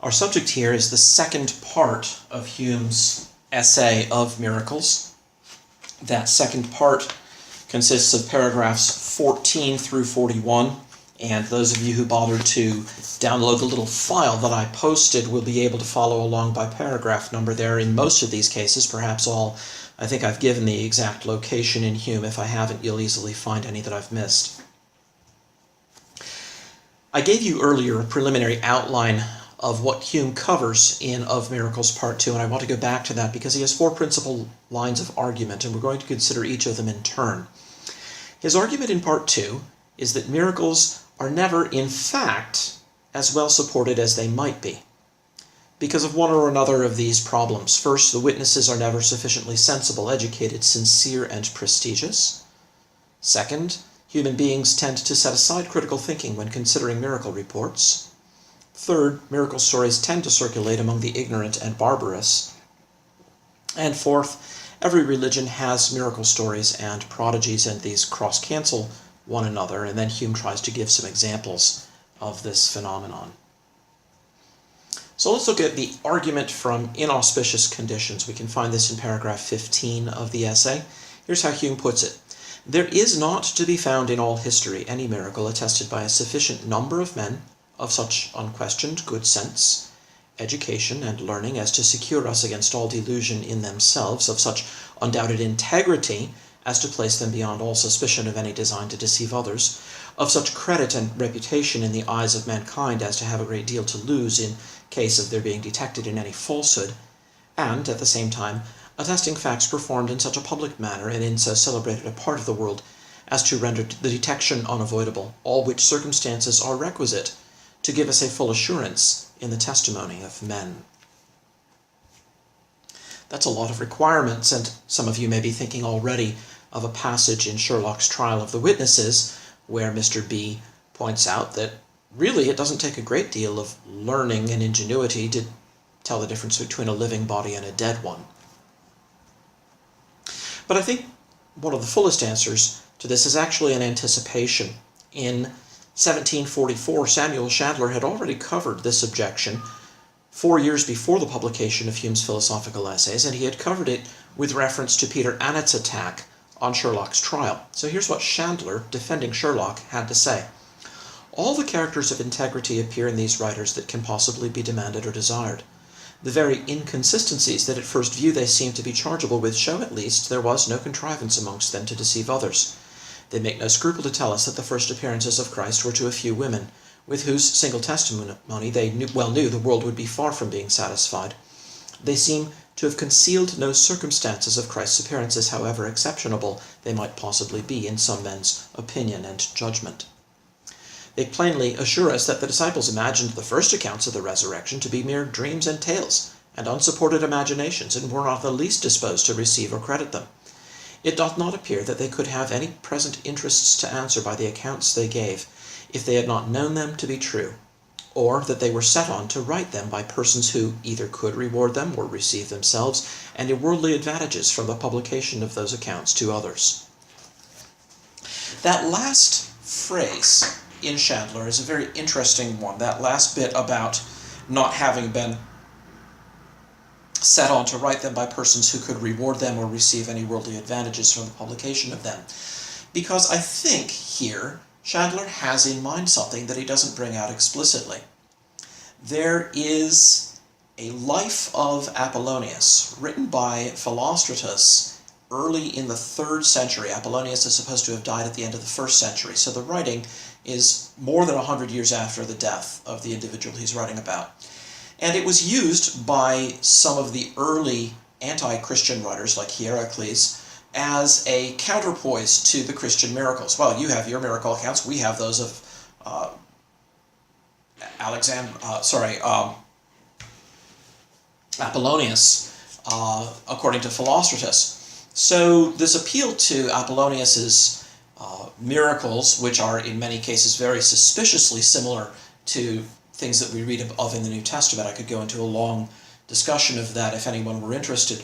Our subject here is the second part of Hume's essay of miracles. That second part consists of paragraphs 14 through 41, and those of you who bothered to download the little file that I posted will be able to follow along by paragraph number there in most of these cases, perhaps all. I think I've given the exact location in Hume. If I haven't, you'll easily find any that I've missed. I gave you earlier a preliminary outline of what Hume covers in Of Miracles Part 2, and I want to go back to that because he has four principal lines of argument, and we're going to consider each of them in turn. His argument in Part 2 is that miracles are never, in fact, as well supported as they might be, because of one or another of these problems. First, the witnesses are never sufficiently sensible, educated, sincere, and prestigious. Second, human beings tend to set aside critical thinking when considering miracle reports. Third, miracle stories tend to circulate among the ignorant and barbarous. And fourth, every religion has miracle stories and prodigies, and these cross-cancel one another, and then Hume tries to give some examples of this phenomenon. So let's look at the argument from inauspicious conditions. We can find this in paragraph 15 of the essay. Here's how Hume puts it. There is not to be found in all history any miracle attested by a sufficient number of men of such unquestioned good sense, education, and learning as to secure us against all delusion in themselves, of such undoubted integrity as to place them beyond all suspicion of any design to deceive others, of such credit and reputation in the eyes of mankind as to have a great deal to lose in case of their being detected in any falsehood, and, at the same time, attesting facts performed in such a public manner and in so celebrated a part of the world as to render the detection unavoidable, all which circumstances are requisite to give us a full assurance in the testimony of men. That's a lot of requirements, and some of you may be thinking already of a passage in Sherlock's Trial of the Witnesses where Mr. B points out that really it doesn't take a great deal of learning and ingenuity to tell the difference between a living body and a dead one. But I think one of the fullest answers to this is actually an anticipation. In 1744, Samuel Chandler had already covered this objection 4 years before the publication of Hume's philosophical essays, and he had covered it with reference to Peter Annet's attack on Sherlock's trial. So here's what Chandler, defending Sherlock, had to say. All the characters of integrity appear in these writers that can possibly be demanded or desired. The very inconsistencies that at first view they seem to be chargeable with show at least there was no contrivance amongst them to deceive others. They make no scruple to tell us that the first appearances of Christ were to a few women, with whose single testimony they well knew the world would be far from being satisfied. They seem to have concealed no circumstances of Christ's appearances, however exceptionable they might possibly be in some men's opinion and judgment. They plainly assure us that the disciples imagined the first accounts of the resurrection to be mere dreams and tales, and unsupported imaginations, and were not the least disposed to receive or credit them. It doth not appear that they could have any present interests to answer by the accounts they gave, if they had not known them to be true, or that they were set on to write them by persons who either could reward them or receive themselves any worldly advantages from the publication of those accounts to others. That last phrase in Chandler is a very interesting one, that last bit about not having been set on to write them by persons who could reward them or receive any worldly advantages from the publication of them. Because I think here Chandler has in mind something that he doesn't bring out explicitly. There is a life of Apollonius written by Philostratus early in the 3rd century. Apollonius is supposed to have died at the end of the 1st century, so the writing is more than 100 years after the death of the individual he's writing about. And it was used by some of the early anti-Christian writers like Hierocles as a counterpoise to the Christian miracles. Well, you have your miracle accounts, we have those of Apollonius, according to Philostratus. So this appeal to Apollonius's miracles, which are in many cases very suspiciously similar to things that we read of in the New Testament. I could go into a long discussion of that if anyone were interested.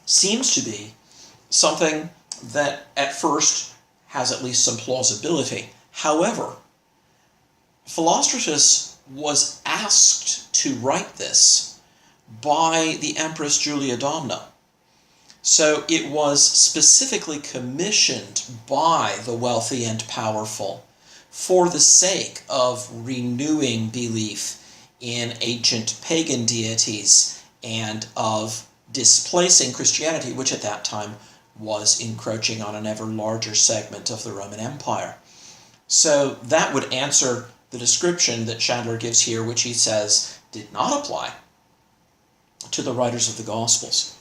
Seems to be something that at first has at least some plausibility. However, Philostratus was asked to write this by the Empress Julia Domna. So it was specifically commissioned by the wealthy and powerful for the sake of renewing belief in ancient pagan deities and of displacing Christianity, which at that time was encroaching on an ever larger segment of the Roman Empire. So that would answer the description that Chandler gives here, which he says did not apply to the writers of the Gospels.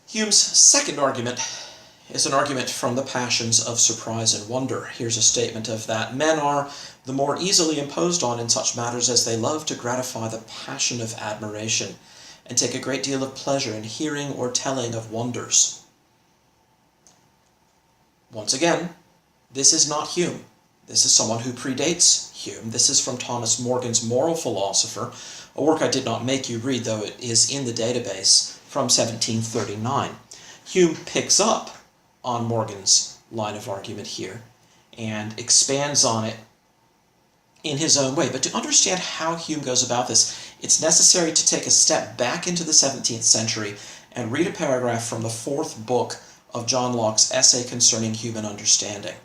Hume's second argument is an argument from the passions of surprise and wonder. Here's a statement of that. Men are the more easily imposed on in such matters as they love to gratify the passion of admiration and take a great deal of pleasure in hearing or telling of wonders. Once again, this is not Hume. This is someone who predates Hume. This is from Thomas Morgan's Moral Philosopher, a work I did not make you read, though it is in the database, from 1739. Hume picks up on Morgan's line of argument here and expands on it in his own way. But to understand how Hume goes about this, it's necessary to take a step back into the 17th century and read a paragraph from the 4th book of John Locke's essay concerning human understanding.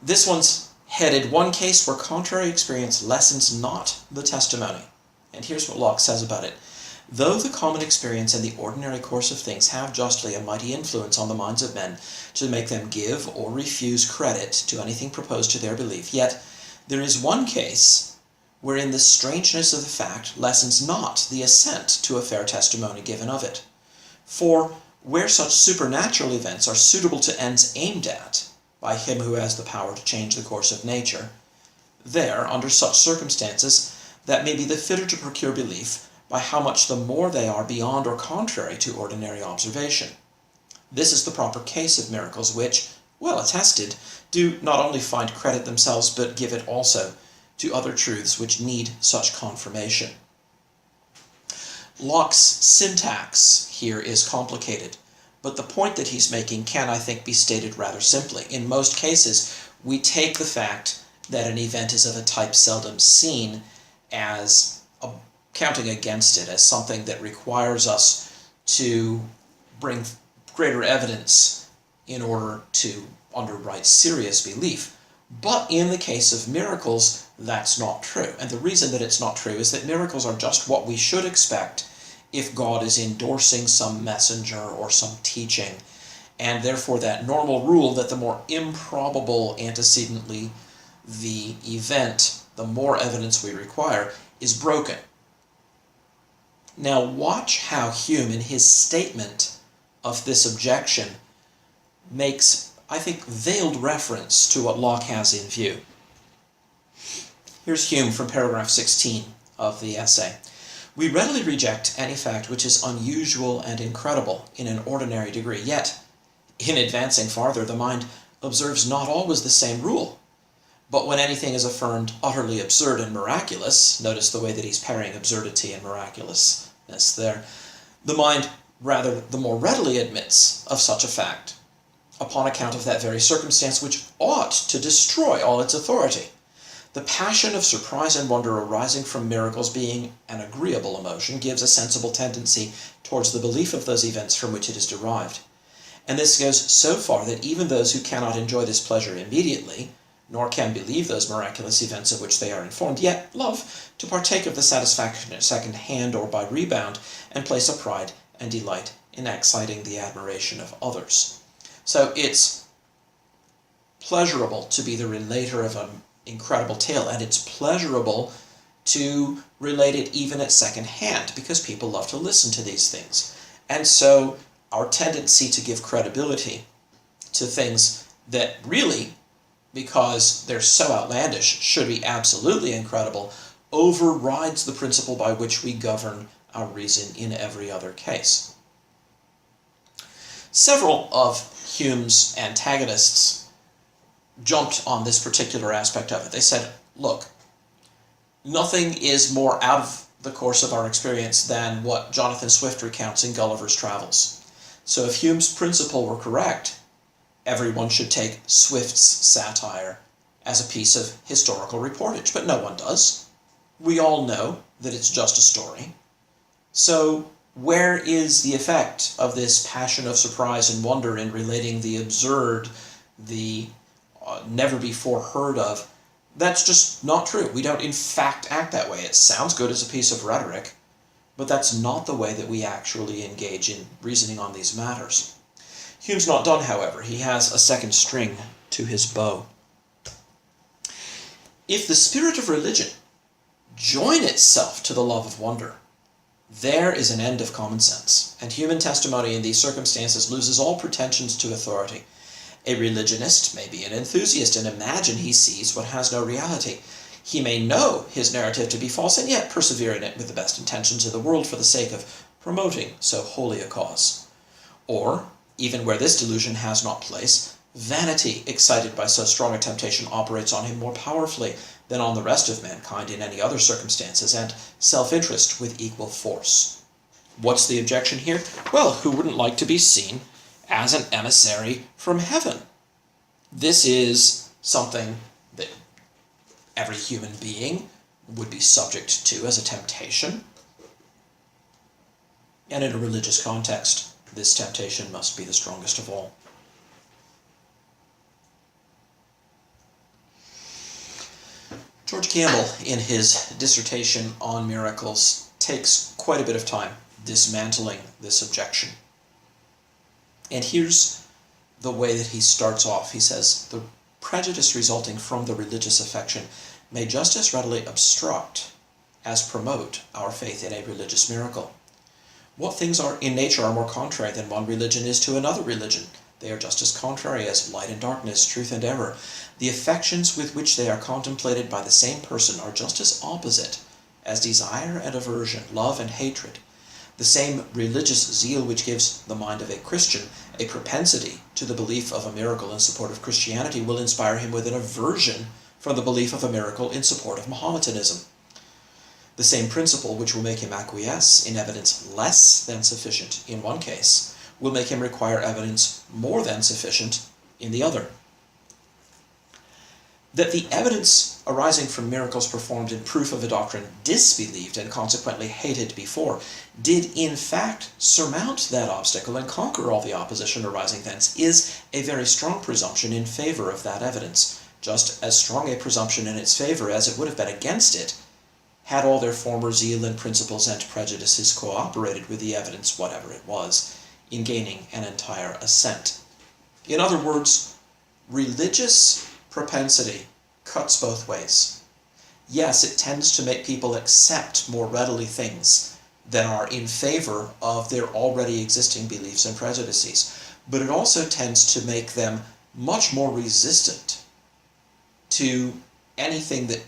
This one's headed, "One case where contrary experience lessens not the testimony." And here's what Locke says about it. "Though the common experience and the ordinary course of things have justly a mighty influence on the minds of men to make them give or refuse credit to anything proposed to their belief, yet there is one case wherein the strangeness of the fact lessens not the assent to a fair testimony given of it. For where such supernatural events are suitable to ends aimed at by him who has the power to change the course of nature, there, under such circumstances, that may be the fitter to procure belief by how much the more they are beyond or contrary to ordinary observation. This is the proper case of miracles which, well attested, do not only find credit themselves, but give it also to other truths which need such confirmation." Locke's syntax here is complicated, but the point that he's making can, I think, be stated rather simply. In most cases, we take the fact that an event is of a type seldom seen as counting against it, as something that requires us to bring greater evidence in order to underwrite serious belief. But in the case of miracles, that's not true. And the reason that it's not true is that miracles are just what we should expect if God is endorsing some messenger or some teaching. And therefore that normal rule that the more improbable antecedently the event, the more evidence we require, is broken. Now watch how Hume, in his statement of this objection, makes, I think, veiled reference to what Locke has in view. Here's Hume from paragraph 16 of the essay. "We readily reject any fact which is unusual and incredible in an ordinary degree, yet, in advancing farther, the mind observes not always the same rule. But when anything is affirmed utterly absurd and miraculous," notice the way that he's pairing absurdity and miraculousness there, "the mind rather the more readily admits of such a fact, upon account of that very circumstance which ought to destroy all its authority. The passion of surprise and wonder arising from miracles, being an agreeable emotion, gives a sensible tendency towards the belief of those events from which it is derived. And this goes so far that even those who cannot enjoy this pleasure immediately, nor can believe those miraculous events of which they are informed, yet love to partake of the satisfaction at second hand or by rebound, and place a pride and delight in exciting the admiration of others." So it's pleasurable to be the relator of an incredible tale, and it's pleasurable to relate it even at second hand, because people love to listen to these things. And so our tendency to give credibility to things that really, because they're so outlandish, should be absolutely incredible, overrides the principle by which we govern our reason in every other case. Several of Hume's antagonists jumped on this particular aspect of it. They said, look, nothing is more out of the course of our experience than what Jonathan Swift recounts in Gulliver's Travels. So if Hume's principle were correct, everyone should take Swift's satire as a piece of historical reportage, but no one does. We all know that it's just a story. So where is the effect of this passion of surprise and wonder in relating the absurd, the never before heard of? That's just not true. We don't in fact act that way. It sounds good as a piece of rhetoric, but that's not the way that we actually engage in reasoning on these matters. Hume's not done, however. He has a second string to his bow. If the spirit of religion join itself to the love of wonder, there is an end of common sense, and human testimony in these circumstances loses all pretensions to authority. A religionist may be an enthusiast and imagine he sees what has no reality. He may know his narrative to be false and yet persevere in it with the best intentions in the world for the sake of promoting so holy a cause. Or, even where this delusion has not place, vanity excited by so strong a temptation operates on him more powerfully than on the rest of mankind in any other circumstances, and self-interest with equal force. What's the objection here? Well, who wouldn't like to be seen as an emissary from heaven? This is something that every human being would be subject to as a temptation. And in a religious context, this temptation must be the strongest of all. George Campbell, in his dissertation on miracles, takes quite a bit of time dismantling this objection. And here's the way that he starts off. He says, the prejudice resulting from the religious affection may just as readily obstruct as promote our faith in a religious miracle. What things are in nature are more contrary than one religion is to another religion? They are just as contrary as light and darkness, truth and error. The affections with which they are contemplated by the same person are just as opposite as desire and aversion, love and hatred. The same religious zeal which gives the mind of a Christian a propensity to the belief of a miracle in support of Christianity will inspire him with an aversion from the belief of a miracle in support of Mohammedanism. The same principle which will make him acquiesce in evidence less than sufficient in one case will make him require evidence more than sufficient in the other. That the evidence arising from miracles performed in proof of a doctrine disbelieved and consequently hated before did in fact surmount that obstacle and conquer all the opposition arising thence is a very strong presumption in favor of that evidence, just as strong a presumption in its favor as it would have been against it had all their former zeal and principles and prejudices cooperated with the evidence, whatever it was, in gaining an entire assent. In other words, religious propensity cuts both ways. Yes, it tends to make people accept more readily things that are in favor of their already existing beliefs and prejudices, but it also tends to make them much more resistant to anything that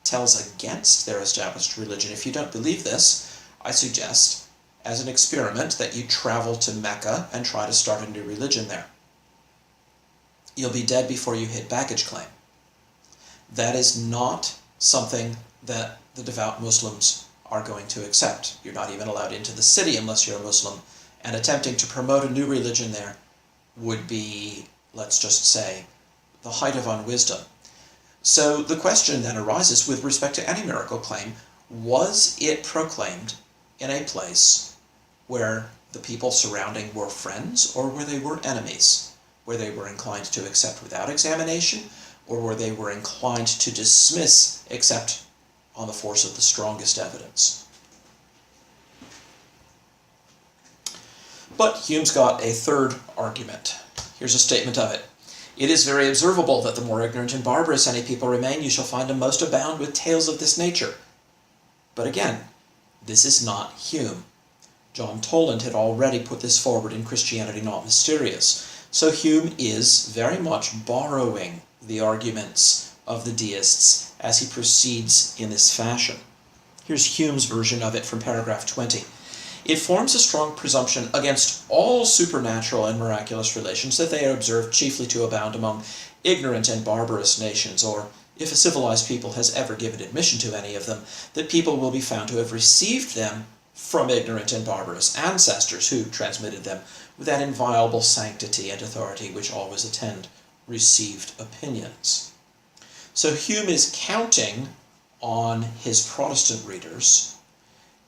tells against their established religion. If you don't believe this, I suggest, as an experiment, that you travel to Mecca and try to start a new religion there. You'll be dead before you hit baggage claim. That is not something that the devout Muslims are going to accept. You're not even allowed into the city unless you're a Muslim, and attempting to promote a new religion there would be, let's just say, the height of unwisdom. So the question then arises with respect to any miracle claim, was it proclaimed in a place where the people surrounding were friends or where they were enemies, where they were inclined to accept without examination or where they were inclined to dismiss except on the force of the strongest evidence? But Hume's got a third argument. Here's a statement of it. It is very observable that the more ignorant and barbarous any people remain, you shall find them most abound with tales of this nature. But again, this is not Hume. John Toland had already put this forward in Christianity Not Mysterious. So Hume is very much borrowing the arguments of the deists as he proceeds in this fashion. Here's Hume's version of it from paragraph 20. It forms a strong presumption against all supernatural and miraculous relations that they are observed chiefly to abound among ignorant and barbarous nations, or, if a civilized people has ever given admission to any of them, that people will be found to have received them from ignorant and barbarous ancestors who transmitted them with that inviolable sanctity and authority which always attend received opinions. So Hume is counting on his Protestant readers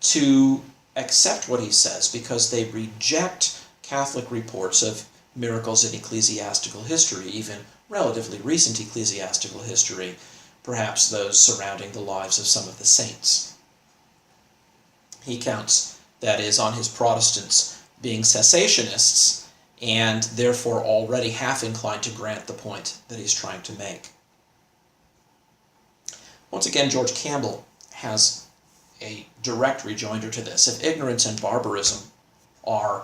to accept what he says because they reject Catholic reports of miracles in ecclesiastical history, even relatively recent ecclesiastical history, perhaps those surrounding the lives of some of the saints. He counts, that is, on his Protestants being cessationists and therefore already half inclined to grant the point that he's trying to make. Once again, George Campbell has a direct rejoinder to this. If ignorance and barbarism are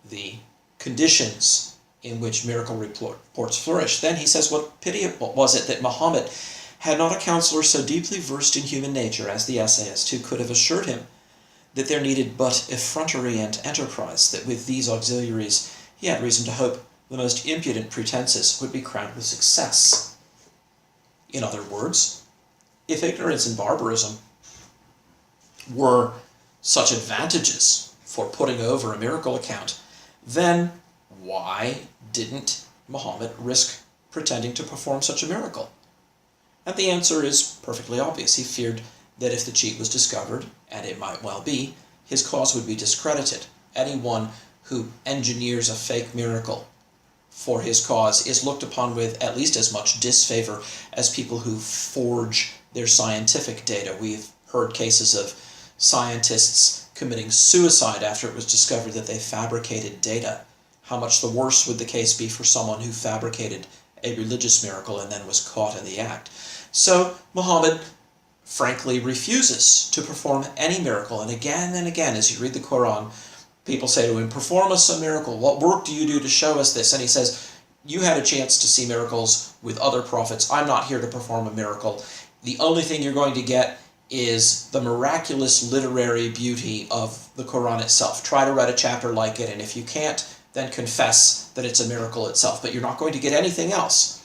the conditions in which miracle reports flourish, then he says, what pity was it that Muhammad had not a counselor so deeply versed in human nature as the essayist, who could have assured him that there needed but effrontery and enterprise, that with these auxiliaries he had reason to hope the most impudent pretenses would be crowned with success. In other words, if ignorance and barbarism were such advantages for putting over a miracle account, then why didn't Muhammad risk pretending to perform such a miracle? And the answer is perfectly obvious. He feared that if the cheat was discovered, and it might well be, his cause would be discredited. Anyone who engineers a fake miracle for his cause is looked upon with at least as much disfavor as people who forge their scientific data. We've heard cases of scientists committing suicide after it was discovered that they fabricated data. How much the worse would the case be for someone who fabricated a religious miracle and then was caught in the act? So Muhammad frankly refuses to perform any miracle. And again, as you read the Quran, people say to him, perform us a miracle. What work do you do to show us this? And he says, you had a chance to see miracles with other prophets. I'm not here to perform a miracle. The only thing you're going to get is the miraculous literary beauty of the Quran itself. Try to write a chapter like it, and if you can't, then confess that it's a miracle itself. But you're not going to get anything else.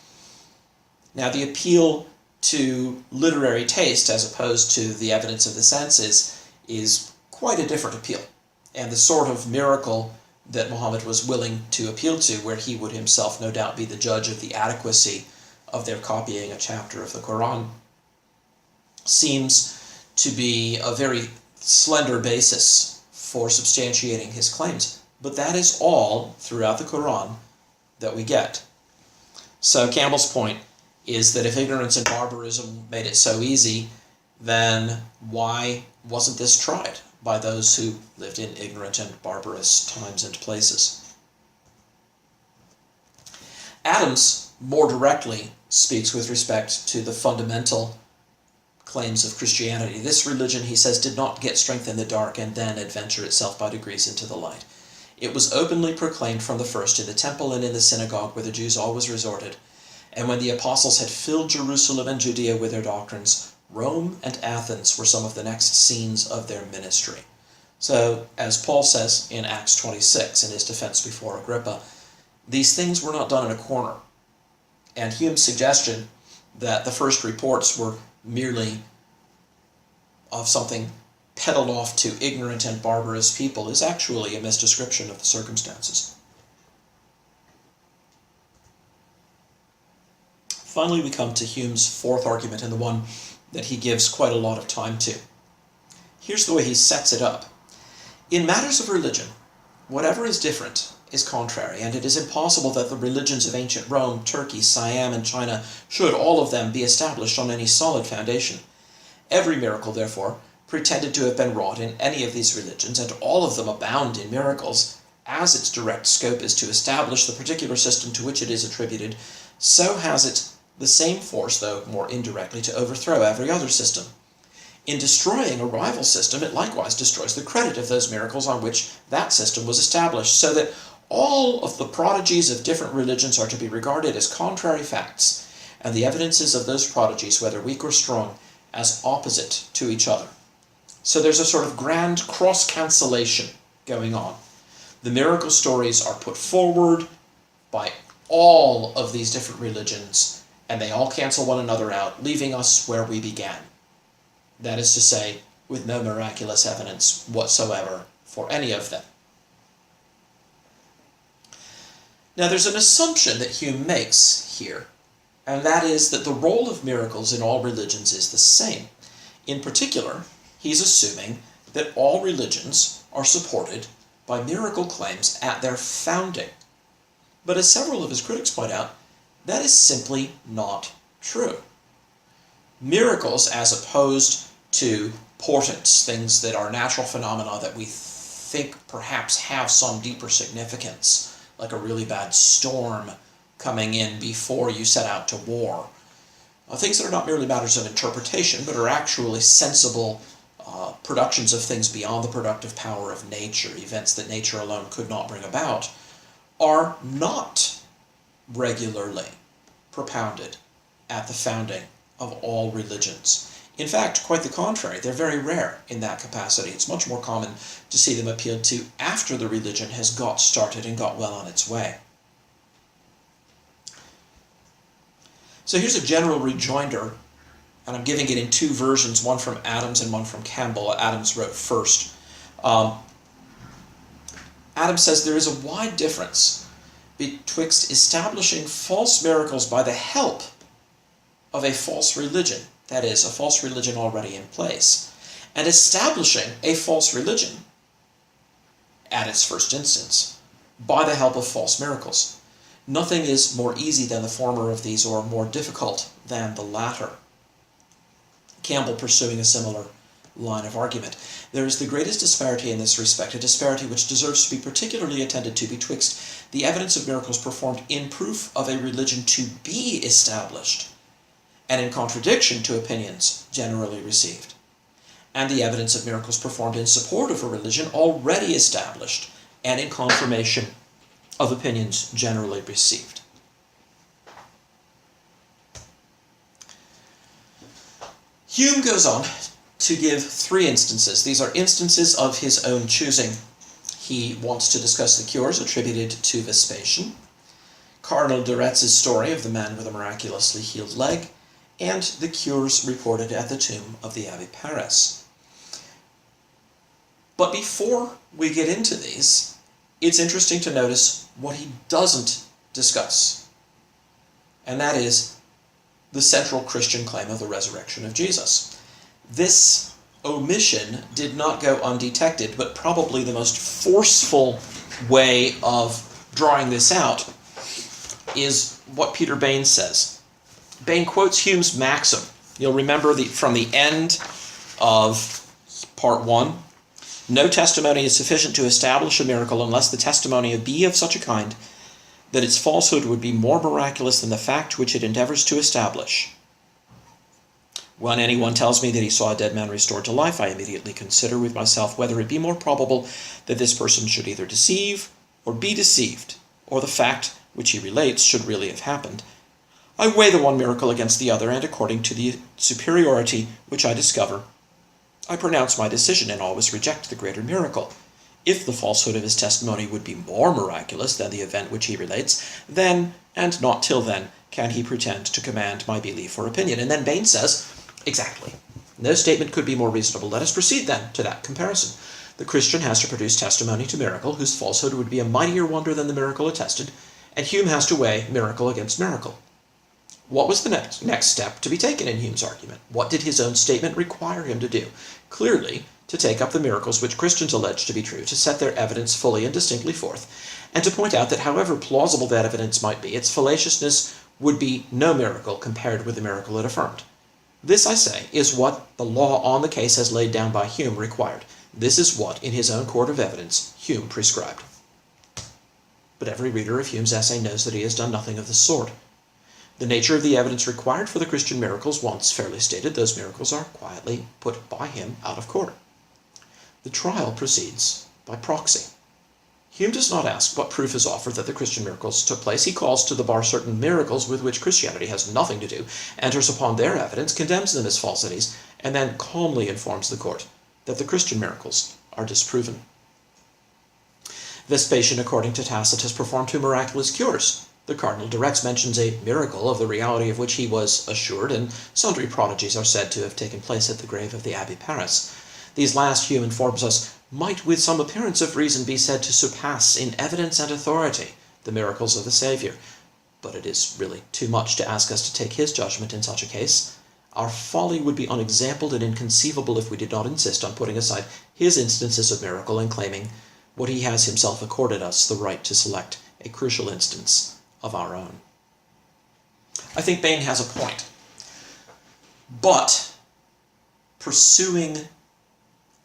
Now, the appeal to literary taste as opposed to the evidence of the senses is quite a different appeal. And the sort of miracle that Muhammad was willing to appeal to, where he would himself no doubt be the judge of the adequacy of their copying a chapter of the Quran, seems to be a very slender basis for substantiating his claims. But that is all throughout the Quran that we get. So Campbell's point is that if ignorance and barbarism made it so easy, then why wasn't this tried by those who lived in ignorant and barbarous times and places? Adams more directly speaks with respect to the fundamental claims of Christianity. This religion, he says, did not get strength in the dark and then adventure itself by degrees into the light. It was openly proclaimed from the first in the temple and in the synagogue where the Jews always resorted. And when the apostles had filled Jerusalem and Judea with their doctrines, Rome and Athens were some of the next scenes of their ministry. So, as Paul says in Acts 26 in his defense before Agrippa, these things were not done in a corner. And Hume's suggestion that the first reports were merely of something peddled off to ignorant and barbarous people is actually a misdescription of the circumstances. Finally, we come to Hume's fourth argument, and the one that he gives quite a lot of time to. Here's the way he sets it up. In matters of religion, whatever is different is contrary, and it is impossible that the religions of ancient Rome, Turkey, Siam, and China should, all of them, be established on any solid foundation. Every miracle, therefore, pretended to have been wrought in any of these religions, and all of them abound in miracles, as its direct scope is to establish the particular system to which it is attributed, so has it the same force, though more indirectly, to overthrow every other system. In destroying a rival system, it likewise destroys the credit of those miracles on which that system was established, so that all of the prodigies of different religions are to be regarded as contrary facts, and the evidences of those prodigies, whether weak or strong, as opposite to each other. So there's a sort of grand cross-cancellation going on. The miracle stories are put forward by all of these different religions, and they all cancel one another out, leaving us where we began. That is to say, with no miraculous evidence whatsoever for any of them. Now, there's an assumption that Hume makes here, and that is that the role of miracles in all religions is the same. In particular, he's assuming that all religions are supported by miracle claims at their founding. But as several of his critics point out, that is simply not true. Miracles, as opposed to portents, things that are natural phenomena that we think perhaps have some deeper significance, like a really bad storm coming in before you set out to war. Things that are not merely matters of interpretation, but are actually sensible productions of things beyond the productive power of nature, events that nature alone could not bring about, are not regularly propounded at the founding of all religions. In fact, quite the contrary, they're very rare in that capacity. It's much more common to see them appealed to after the religion has got started and got well on its way. So here's a general rejoinder, and I'm giving it in two versions, one from Adams and one from Campbell. Adams wrote first. Adams says there is a wide difference betwixt establishing false miracles by the help of a false religion, that is, a false religion already in place, and establishing a false religion, at its first instance, by the help of false miracles. Nothing is more easy than the former of these, or more difficult than the latter. Campbell pursuing a similar line of argument. There is the greatest disparity in this respect, a disparity which deserves to be particularly attended to betwixt the evidence of miracles performed in proof of a religion to be established, and in contradiction to opinions generally received, and the evidence of miracles performed in support of a religion already established, and in confirmation of opinions generally received. Hume goes on to give three instances. These are instances of his own choosing. He wants to discuss the cures attributed to Vespasian, Cardinal de Retz's story of the man with a miraculously healed leg, and the cures reported at the tomb of the Abbé Paris. But before we get into these, it's interesting to notice what he doesn't discuss, and that is the central Christian claim of the resurrection of Jesus. This omission did not go undetected, but probably the most forceful way of drawing this out is what Peter Bain says. Bain quotes Hume's maxim. You'll remember from the end of part 1. No testimony is sufficient to establish a miracle unless the testimony be of such a kind that its falsehood would be more miraculous than the fact which it endeavors to establish. When anyone tells me that he saw a dead man restored to life, I immediately consider with myself whether it be more probable that this person should either deceive or be deceived, or the fact which he relates should really have happened. I weigh the one miracle against the other, and according to the superiority which I discover, I pronounce my decision and always reject the greater miracle. If the falsehood of his testimony would be more miraculous than the event which he relates, then, and not till then, can he pretend to command my belief or opinion. And then Bain says, exactly. No statement could be more reasonable. Let us proceed then to that comparison. The Christian has to produce testimony to miracle, whose falsehood would be a mightier wonder than the miracle attested, and Hume has to weigh miracle against miracle. What was the next step to be taken in Hume's argument? What did his own statement require him to do? Clearly, to take up the miracles which Christians allege to be true, to set their evidence fully and distinctly forth, and to point out that however plausible that evidence might be, its fallaciousness would be no miracle compared with the miracle it affirmed. This, I say, is what the law on the case as laid down by Hume required. This is what, in his own court of evidence, Hume prescribed. But every reader of Hume's essay knows that he has done nothing of the sort. The nature of the evidence required for the Christian miracles once fairly stated, those miracles are quietly put by him out of court. The trial proceeds by proxy. Hume does not ask what proof is offered that the Christian miracles took place. He calls to the bar certain miracles with which Christianity has nothing to do, enters upon their evidence, condemns them as falsities, and then calmly informs the court that the Christian miracles are disproven. Vespasian, according to Tacitus, performed 2 miraculous cures. The Cardinal de Retz mentions a miracle of the reality of which he was assured, and sundry prodigies are said to have taken place at the grave of the Abbé Paris. These last, Hume informs us, might with some appearance of reason be said to surpass in evidence and authority the miracles of the Saviour. But it is really too much to ask us to take his judgment in such a case. Our folly would be unexampled and inconceivable if we did not insist on putting aside his instances of miracle and claiming what he has himself accorded us, the right to select a crucial instance of our own. I think Bain has a point. But pursuing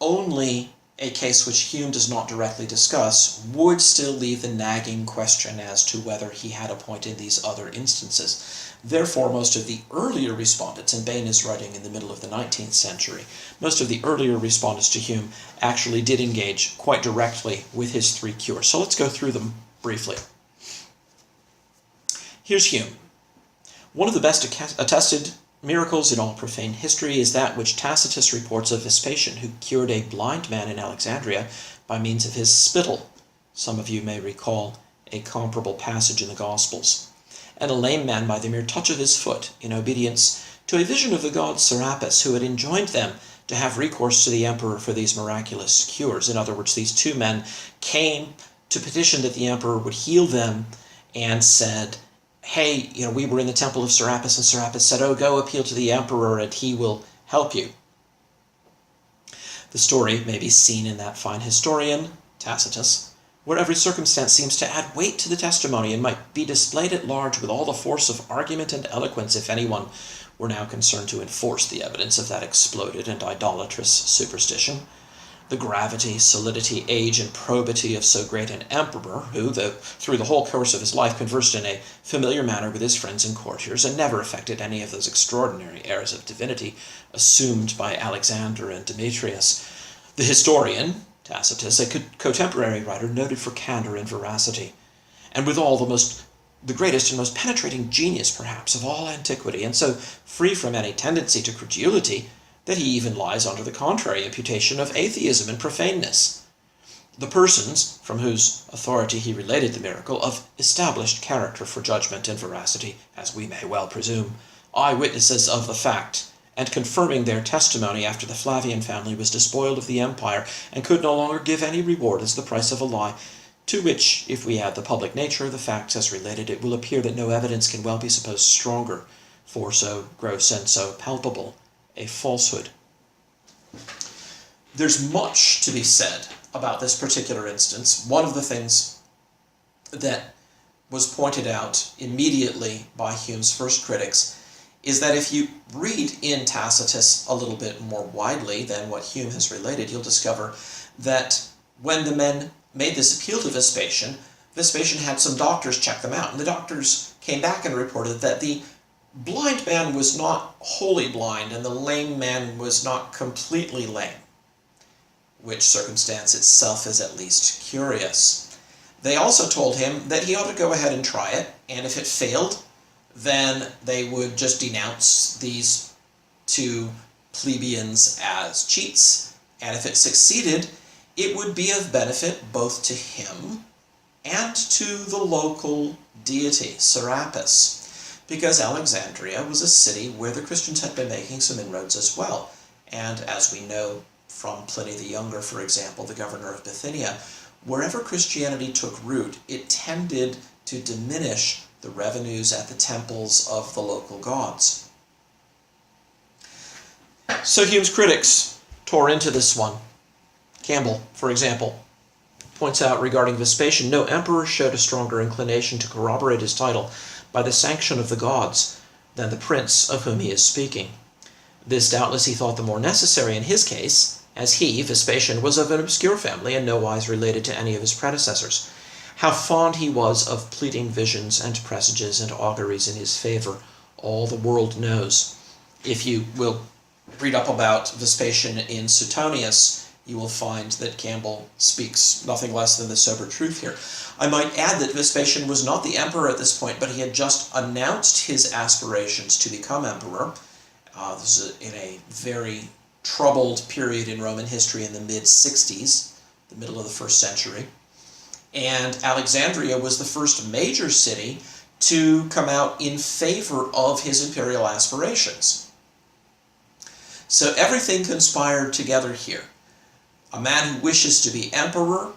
only a case which Hume does not directly discuss would still leave the nagging question as to whether he had a point in these other instances. Therefore, most of the earlier respondents, and Bain is writing in the middle of the 19th century, most of the earlier respondents to Hume actually did engage quite directly with his three cures. So let's go through them briefly. Here's Hume. One of the best attested miracles in all profane history is that which Tacitus reports of Vespasian, who cured a blind man in Alexandria by means of his spittle. Some of you may recall a comparable passage in the Gospels. And a lame man by the mere touch of his foot, in obedience to a vision of the god Serapis, who had enjoined them to have recourse to the emperor for these miraculous cures. In other words, these two men came to petition that the emperor would heal them and said, hey, we were in the temple of Serapis, and Serapis said, oh, go appeal to the emperor and he will help you. The story may be seen in that fine historian, Tacitus, where every circumstance seems to add weight to the testimony and might be displayed at large with all the force of argument and eloquence if anyone were now concerned to enforce the evidence of that exploded and idolatrous superstition. The gravity, solidity, age, and probity of so great an emperor, who, through the whole course of his life, conversed in a familiar manner with his friends and courtiers, and never affected any of those extraordinary airs of divinity assumed by Alexander and Demetrius. The historian, Tacitus, a contemporary writer noted for candor and veracity, and withal the greatest and most penetrating genius, perhaps, of all antiquity, and so free from any tendency to credulity, that he even lies under the contrary imputation of atheism and profaneness. The persons from whose authority he related the miracle, of established character for judgment and veracity, as we may well presume, eyewitnesses of the fact, and confirming their testimony after the Flavian family was despoiled of the empire and could no longer give any reward as the price of a lie, to which, if we add the public nature of the facts as related, it will appear that no evidence can well be supposed stronger for so gross and so palpable a falsehood. There's much to be said about this particular instance. One of the things that was pointed out immediately by Hume's first critics is that if you read in Tacitus a little bit more widely than what Hume has related, you'll discover that when the men made this appeal to Vespasian, Vespasian had some doctors check them out, and the doctors came back and reported that the blind man was not wholly blind, and the lame man was not completely lame, which circumstance itself is at least curious. They also told him that he ought to go ahead and try it, and if it failed, then they would just denounce these two plebeians as cheats, and if it succeeded, it would be of benefit both to him and to the local deity, Serapis, because Alexandria was a city where the Christians had been making some inroads as well. And as we know from Pliny the Younger, for example, the governor of Bithynia, wherever Christianity took root, it tended to diminish the revenues at the temples of the local gods. So Hume's critics tore into this one. Campbell, for example, points out regarding Vespasian, no emperor showed a stronger inclination to corroborate his title by the sanction of the gods than the prince of whom he is speaking. This doubtless he thought the more necessary in his case, as he, Vespasian, was of an obscure family and nowise related to any of his predecessors. How fond he was of pleading visions and presages and auguries in his favor, all the world knows. If you will read up about Vespasian in Suetonius, you will find that Campbell speaks nothing less than the sober truth here. I might add that Vespasian was not the emperor at this point, but he had just announced his aspirations to become emperor. This is in a very troubled period in Roman history in the mid-60s, the middle of the first century. And Alexandria was the first major city to come out in favor of his imperial aspirations. So everything conspired together here. A man who wishes to be emperor,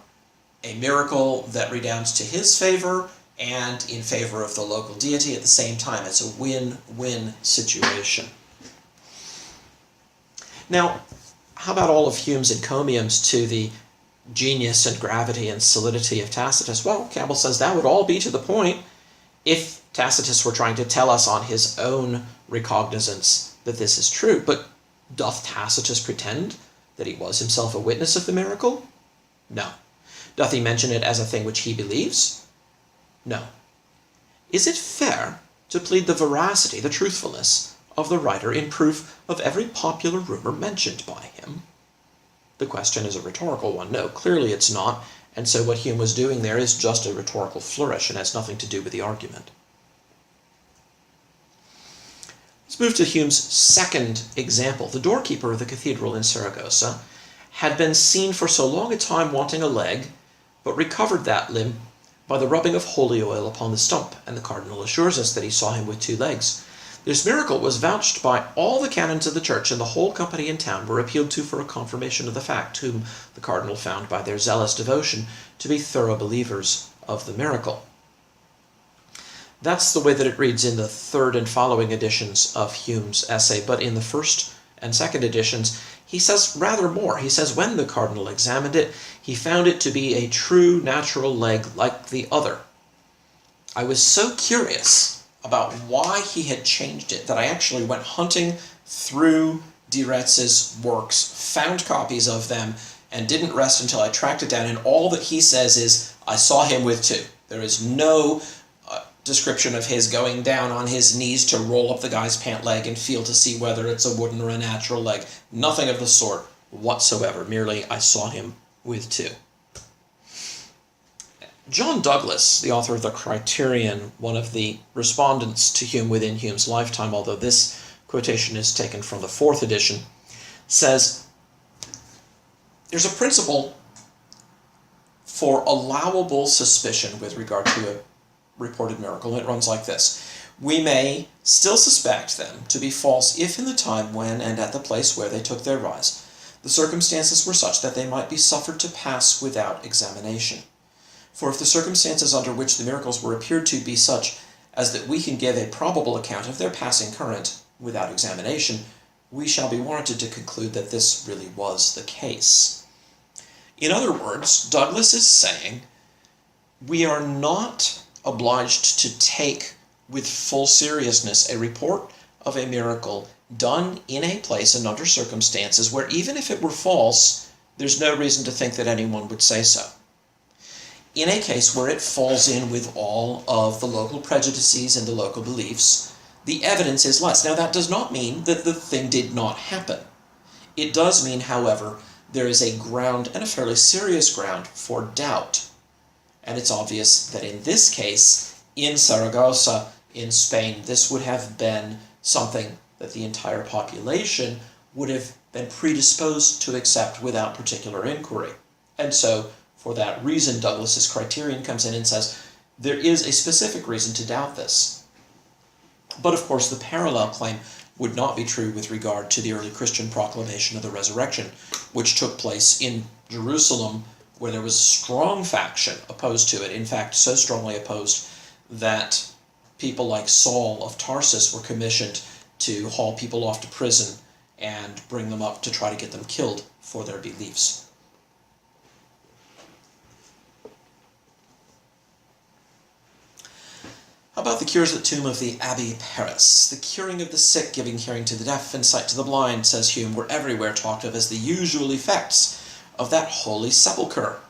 a miracle that redounds to his favor and in favor of the local deity at the same time. It's a win-win situation. Now, how about all of Hume's encomiums to the genius and gravity and solidity of Tacitus? Well, Campbell says that would all be to the point if Tacitus were trying to tell us on his own recognizance that this is true. But doth Tacitus pretend that he was himself a witness of the miracle? No. Doth he mention it as a thing which he believes? No. Is it fair to plead the veracity, the truthfulness of the writer in proof of every popular rumor mentioned by him? The question is a rhetorical one. No, clearly it's not, and so what Hume was doing there is just a rhetorical flourish and has nothing to do with the argument. Let's move to Hume's second example. The doorkeeper of the cathedral in Saragossa had been seen for so long a time wanting a leg, but recovered that limb by the rubbing of holy oil upon the stump, and the cardinal assures us that he saw him with 2 legs. This miracle was vouched by all the canons of the church, and the whole company in town were appealed to for a confirmation of the fact, whom the cardinal found by their zealous devotion to be thorough believers of the miracle. That's the way that it reads in the third and following editions of Hume's essay, but in the first and second editions, he says rather more. He says, when the cardinal examined it, he found it to be a true natural leg like the other. I was so curious about why he had changed it that I actually went hunting through Dieretz's works, found copies of them, and didn't rest until I tracked it down, and all that he says is, I saw him with 2. There is no description of his going down on his knees to roll up the guy's pant leg and feel to see whether it's a wooden or a natural leg. Nothing of the sort whatsoever. Merely, I saw him with 2. John Douglas, the author of the Criterion, one of the respondents to Hume within Hume's lifetime, although this quotation is taken from the 4th edition, says, there's a principle for allowable suspicion with regard to a reported miracle, and it runs like this. We may still suspect them to be false if in the time when and at the place where they took their rise, the circumstances were such that they might be suffered to pass without examination. For if the circumstances under which the miracles were appeared to be such as that we can give a probable account of their passing current without examination, we shall be warranted to conclude that this really was the case. In other words, Douglas is saying we are not obliged to take with full seriousness a report of a miracle done in a place and under circumstances where even if it were false, there's no reason to think that anyone would say so. In a case where it falls in with all of the local prejudices and the local beliefs, the evidence is less. Now, that does not mean that the thing did not happen. It does mean, however, there is a ground, and a fairly serious ground, for doubt. And it's obvious that in this case, in Saragossa, in Spain, this would have been something that the entire population would have been predisposed to accept without particular inquiry. And so, for that reason, Douglas's Criterion comes in and says, there is a specific reason to doubt this. But of course, the parallel claim would not be true with regard to the early Christian proclamation of the resurrection, which took place in Jerusalem, where there was a strong faction opposed to it. In fact, so strongly opposed that people like Saul of Tarsus were commissioned to haul people off to prison and bring them up to try to get them killed for their beliefs. How about the cures at the tomb of the Abbé Paris? The curing of the sick, giving hearing to the deaf and sight to the blind, says Hume, were everywhere talked of as the usual effects of that holy sepulchre.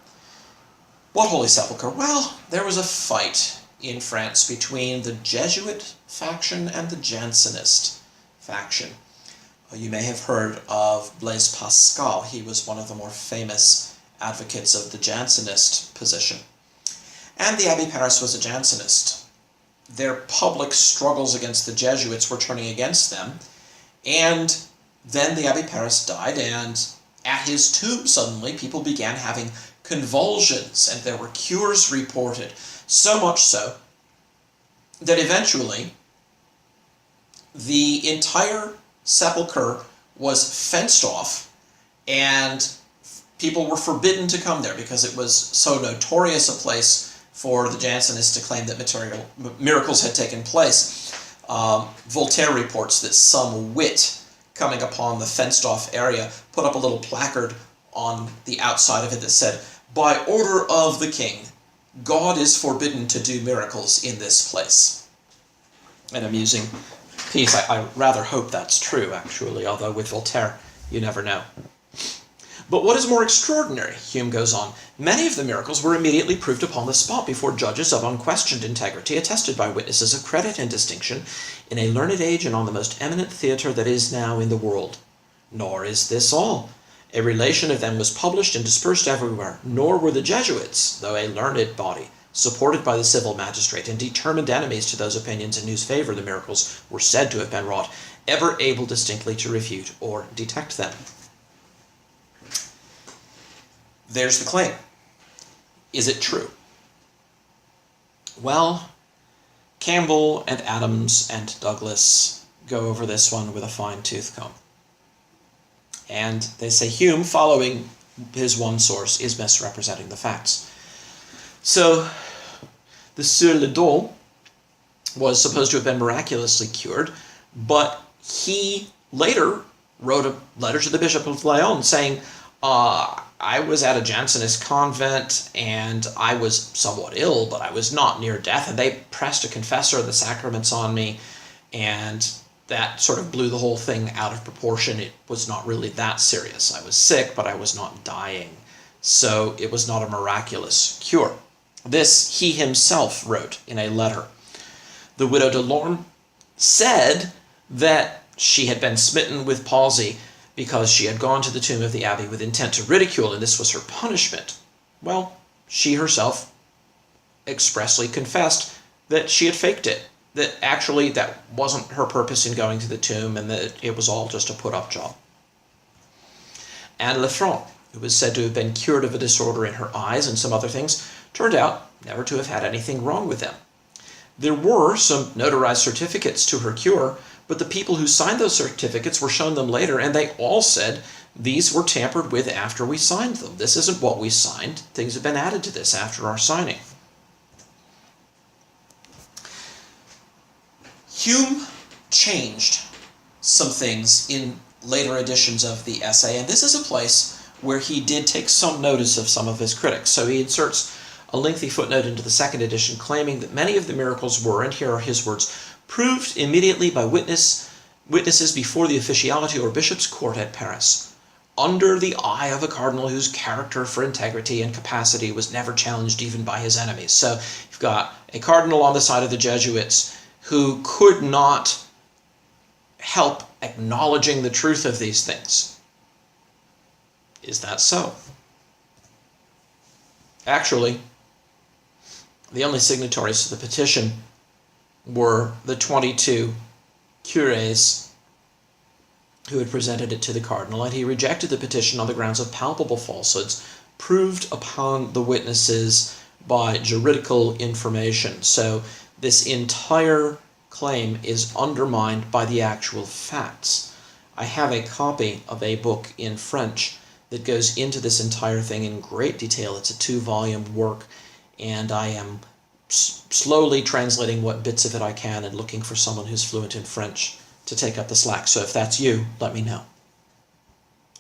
What holy sepulchre? Well, there was a fight in France between the Jesuit faction and the Jansenist faction. You may have heard of Blaise Pascal. He was one of the more famous advocates of the Jansenist position. And the Abbé Paris was a Jansenist. Their public struggles against the Jesuits were turning against them, and then the Abbé Paris died, and at his tomb suddenly people began having convulsions, and there were cures reported, so much so that eventually the entire sepulchre was fenced off, and people were forbidden to come there because it was so notorious a place for the Jansenists to claim that miracles had taken place. Voltaire reports that some wit coming upon the fenced-off area put up a little placard on the outside of it that said, "By order of the king, God is forbidden to do miracles in this place." An amusing piece. I rather hope that's true, actually, although with Voltaire, you never know. But what is more extraordinary, Hume goes on, many of the miracles were immediately proved upon the spot before judges of unquestioned integrity, attested by witnesses of credit and distinction, in a learned age and on the most eminent theatre that is now in the world. Nor is this all. A relation of them was published and dispersed everywhere, nor were the Jesuits, though a learned body, supported by the civil magistrate and determined enemies to those opinions in whose favor the miracles were said to have been wrought, ever able distinctly to refute or detect them. There's the claim. Is it true? Well, Campbell and Adams and Douglas go over this one with a fine-tooth comb. And they say Hume, following his one source, is misrepresenting the facts. So, the Sieur Le Dol was supposed to have been miraculously cured, but he later wrote a letter to the Bishop of Lyon saying, I was at a Jansenist convent, and I was somewhat ill, but I was not near death, and they pressed a confessor of the sacraments on me, and that sort of blew the whole thing out of proportion. It was not really that serious. I was sick, but I was not dying. So it was not a miraculous cure. This he himself wrote in a letter. The widow de Lorme said that she had been smitten with palsy because she had gone to the tomb of the abbey with intent to ridicule, and this was her punishment. Well, she herself expressly confessed that she had faked it, that actually that wasn't her purpose in going to the tomb, and that it was all just a put-up job. Anne Lefranc, who was said to have been cured of a disorder in her eyes and some other things, turned out never to have had anything wrong with them. There were some notarized certificates to her cure, but the people who signed those certificates were shown them later, and they all said these were tampered with after we signed them. This isn't what we signed. Things have been added to this after our signing. Hume changed some things in later editions of the essay, and this is a place where he did take some notice of some of his critics. So he inserts a lengthy footnote into the second edition claiming that many of the miracles were, and here are his words, proved immediately by witnesses before the officiality or bishop's court at Paris, under the eye of a cardinal whose character for integrity and capacity was never challenged even by his enemies. So you've got a cardinal on the side of the Jesuits who could not help acknowledging the truth of these things. Is that so? Actually, the only signatories to the petition were the 22 cures who had presented it to the cardinal, and he rejected the petition on the grounds of palpable falsehoods proved upon the witnesses by juridical information. So this entire claim is undermined by the actual facts. I have a copy of a book in French that goes into this entire thing in great detail. It's a 2-volume work, and I am slowly translating what bits of it I can and looking for someone who's fluent in French to take up the slack. So if that's you, let me know.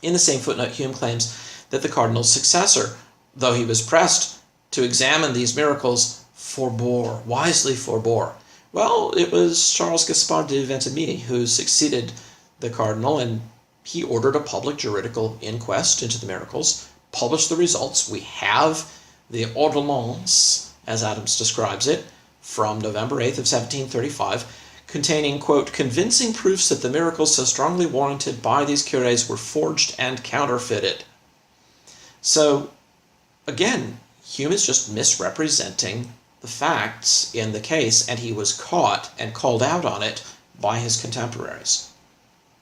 In the same footnote, Hume claims that the cardinal's successor, though he was pressed to examine these miracles, wisely forbore. Well, it was Charles Gaspard de Ventimigny who succeeded the cardinal, and he ordered a public juridical inquest into the miracles, published the results. We have the ordonnance, as Adams describes it, from November 8th of 1735, containing, quote, convincing proofs that the miracles so strongly warranted by these cures were forged and counterfeited. So, again, Hume is just misrepresenting the facts in the case, and he was caught and called out on it by his contemporaries.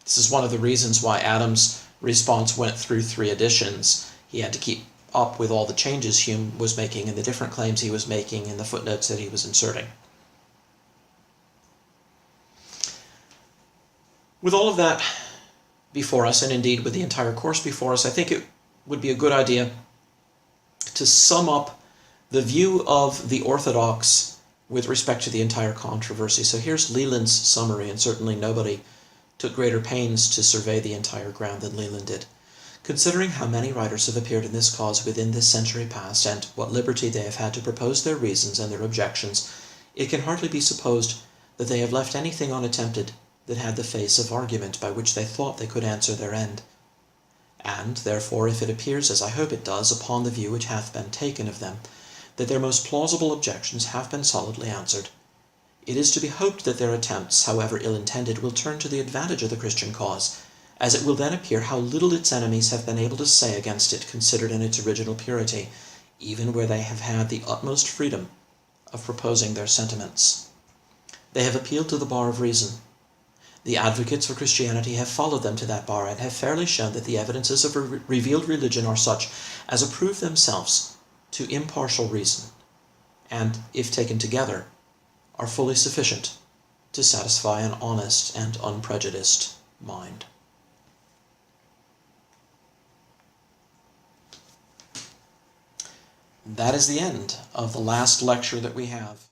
This is one of the reasons why Adams' response went through 3 editions. He had to keep up with all the changes Hume was making and the different claims he was making in the footnotes that he was inserting. With all of that before us, and indeed with the entire course before us, I think it would be a good idea to sum up the view of the orthodox with respect to the entire controversy. So here's Leland's summary, and certainly nobody took greater pains to survey the entire ground than Leland did. Considering how many writers have appeared in this cause within this century past, and what liberty they have had to propose their reasons and their objections, it can hardly be supposed that they have left anything unattempted that had the face of argument by which they thought they could answer their end. And, therefore, if it appears, as I hope it does, upon the view which hath been taken of them, that their most plausible objections have been solidly answered, it is to be hoped that their attempts, however ill-intended, will turn to the advantage of the Christian cause, as it will then appear how little its enemies have been able to say against it considered in its original purity, even where they have had the utmost freedom of proposing their sentiments. They have appealed to the bar of reason. The advocates for Christianity have followed them to that bar, and have fairly shown that the evidences of revealed religion are such as approve themselves to impartial reason, and, if taken together, are fully sufficient to satisfy an honest and unprejudiced mind. That is the end of the last lecture that we have.